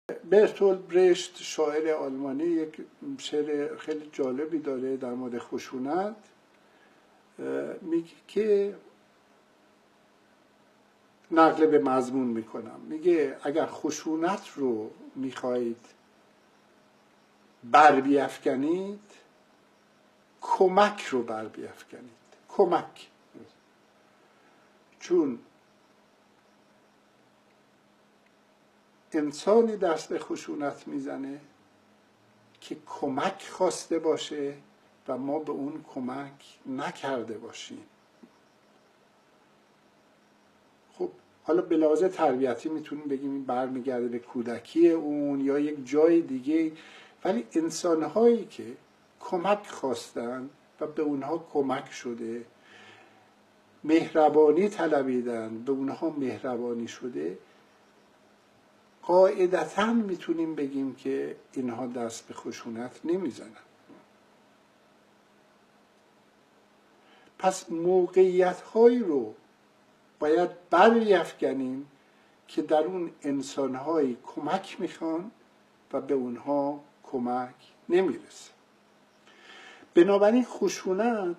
برتولد برشت شاعر آلمانی یک شعر خیلی جالبی داره در مورد خشونت. میگه که نقل به مضمون میکنم، میگه اگر خشونت رو میخواهید بر بیفکنید، کمک رو بر بیفکنید. کمک، چون انسانی دست به خشونت میزنه که کمک خواسته باشه و ما به اون کمک نکرده باشیم. خب حالا به لحاظ تربیتی میتونیم بگیم این برمیگرده به کودکی اون یا یک جای دیگه، ولی انسانهایی که کمک خواستن و به اونها کمک شده، مهربانی طلبیدن به اونها مهربانی شده، قاعدتاً میتونیم بگیم که اینها دست به خشونت نمیزنن. پس موقعیت هایی رو باید برافکنیم که در اون انسان هایی کمک میخوان و به اونها کمک نمیرسه. بنابراین خشونت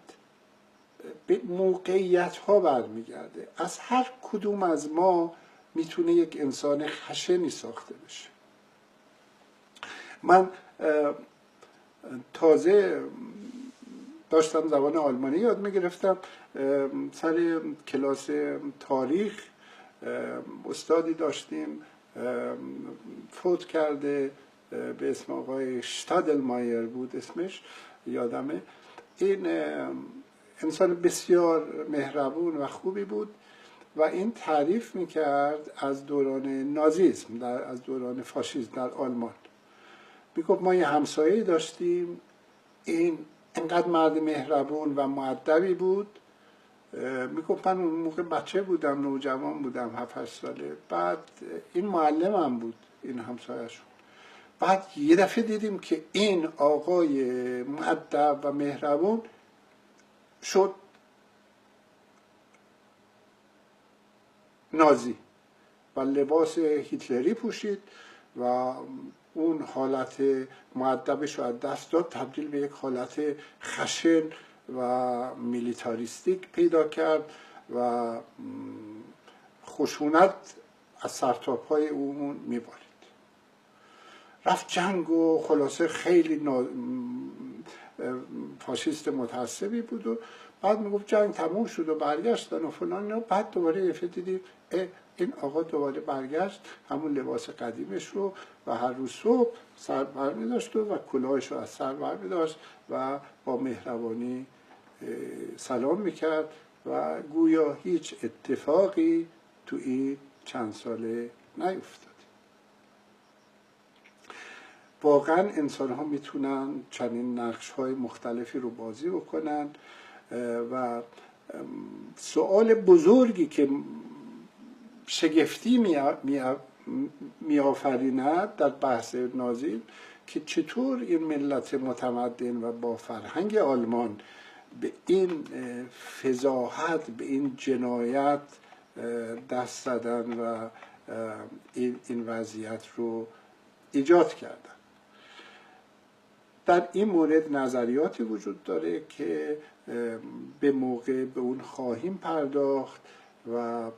به موقعیت ها برمیگرده. از هر کدوم از ما میتونه یک انسان خشنی ساخته بشه. من تازه داشتم زبان آلمانی یاد میگرفتم، سر کلاس تاریخ استادی داشتیم فوت کرده به اسم آقای شتادلمایر بود اسمش، یادمه. این انسان بسیار مهربون و خوبی بود و این تعریف میکرد از دوران نازیسم، از دوران فاشیسم در آلمان. میگفت ما یه همسایه داشتیم، این انقدر مرد مهربون و مؤدبی بود. میگفت من اون موقع بچه بودم، نوجوان بودم، 7-8 ساله. بعد این معلمم بود، این همسایه‌شون. بعد یه دفعه دیدیم که این آقای مؤدب و مهربون شد نازی و لباس هیتلری پوشید و اون حالت مؤدبش رو از دست داد، تبدیل به یک حالت خشن و میلیتاریستیک پیدا کرد و خشونت از سرتاپای اون میبارید. رفت جنگ و خلاصه خیلی فاشیست متعصبی بود و بعد میگفت جنگ تموم شد و برگشتن و فلان. بعد دوباره دیدیم این آقا دوباره برگشت همون لباس قدیمش رو و هر روز صبح سر بر می داشت و کلاهش رو از سر بر می داشت و با مهربانی سلام میکرد و گویا هیچ اتفاقی تو این چند ساله نیفتاد. واقعا انسان ها میتونن چنین نقش های مختلفی رو بازی بکنن و سوال بزرگی که شگفتی میآفریند در بحث نازی که چطور این ملت متمدن و با فرهنگ آلمان به این فضاحت، به این جنایت دست زدن و این وضعیت رو ایجاد کردن. در این مورد نظریاتی وجود داره که به موقع به اون خواهیم پرداخت و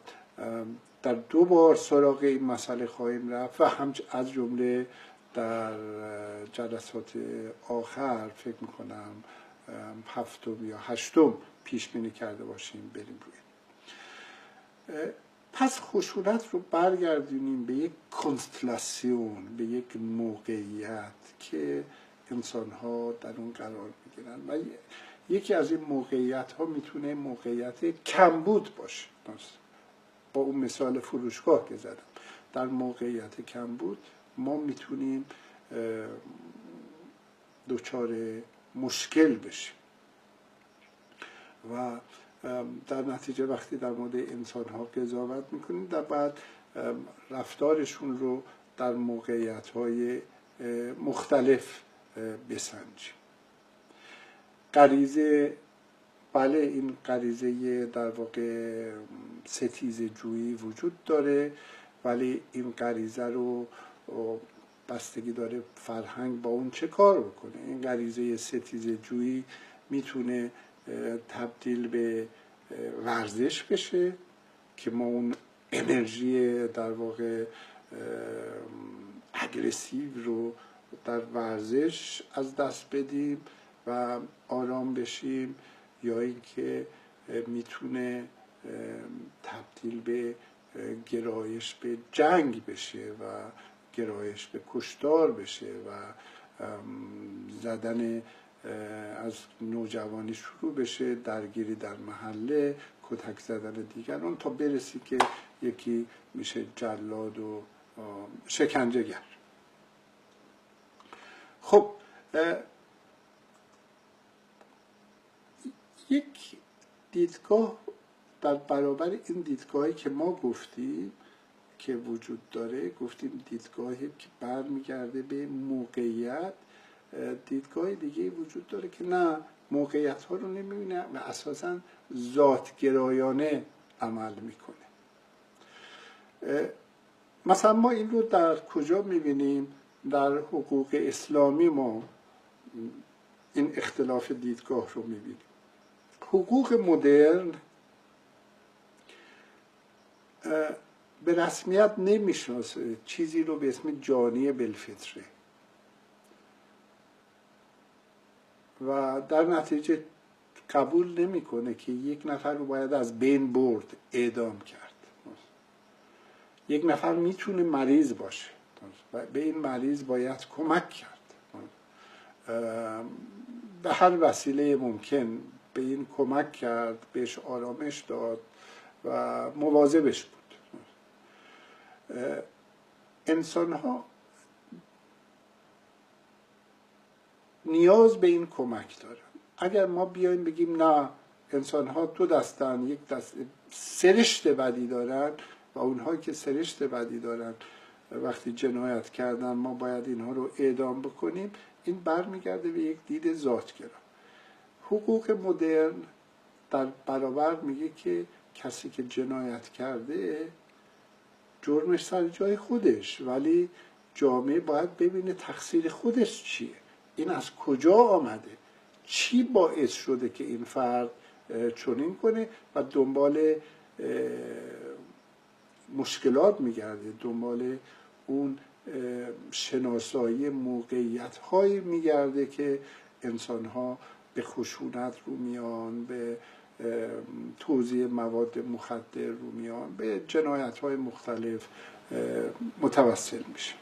در 2 بار سراغ این مسئله خواهیم رفت و از جمله در جلسات آخر فکر میکنم 7م یا 8م پیش بینی کرده باشیم بریم روی. پس خشونت رو برگردونیم به یک کنستلاسیون، به یک موقعیت که انسان ها در اون قرار میگیرن و یکی از این موقعیت ها میتونه موقعیت کمبود باشه. با اون مثال فروشگاه که زدم، در موقعیت کمبود ما میتونیم دچار مشکل بشیم و در نتیجه وقتی در مورد انسان ها قضاوت میکنیم در بعد رفتارشون رو در موقعیت های مختلف بسنجیم. غریزه، بله این غریزه در واقع ستیزه جویی وجود داره، ولی این غریزه رو بستگی داره فرهنگ با اون چه کار بکنه. این غریزه ستیزه جویی میتونه تبدیل به ورزش بشه که ما اون انرژی در واقع اگریسیو رو در ورزش از دست بدیم و آرام بشیم، یا اینکه میتونه تبدیل به گرایش به جنگ بشه و گرایش به کشتار بشه و زدن از نوجوانی شروع بشه، درگیری در محله، کتک زدن دیگران، تا برسی که یکی میشه جلاد و شکنجهگر. خب یک دیدگاه در برابر این دیدگاهی که ما گفتیم که وجود داره، گفتیم دیدگاهی که برمیگرده به موقعیت، دیدگاه دیگه وجود داره که نه، موقعیت ها رو نمیبینه و اساساً ذاتگرایانه عمل میکنه. مثلا ما این رو در کجا میبینیم؟ در حقوق اسلامی ما این اختلاف دیدگاه رو میبینیم. حقوق مدرن به رسمیت نمیشناسه چیزی رو به اسم جانی بالفطره و در نتیجه قبول نمیکنه که یک نفر رو باید از بین برد، اعدام کرد. یک نفر میتونه مریض باشه و به این مریض باید کمک کرد، به هر وسیله ممکن به این کمک کرد، بهش آرامش داد و مواظبش بود. انسان ها نیاز به این کمک دارن. اگر ما بیایم بگیم نه، انسان ها دو دستن، یک دست سرشت بدی دارن و اونهایی که سرشت بدی دارن وقتی جنایت کردن ما باید اینها رو اعدام بکنیم، این برمیگرده به یک دید ذاتگرا. حقوق مدرن در برابر میگه که کسی که جنایت کرده جرمش سر جای خودش، ولی جامعه باید ببینه تقصیر خودش چیه، این از کجا آمده، چی باعث شده که این فرد چنین کنه و دنبال مشکلات میگرده، دنبال اون شناسایی موقعیت هایی میگرده که انسان ها به خشونت رو میان، به توزیع مواد مخدر رو میان، به جنایت های مختلف متوسل میشه.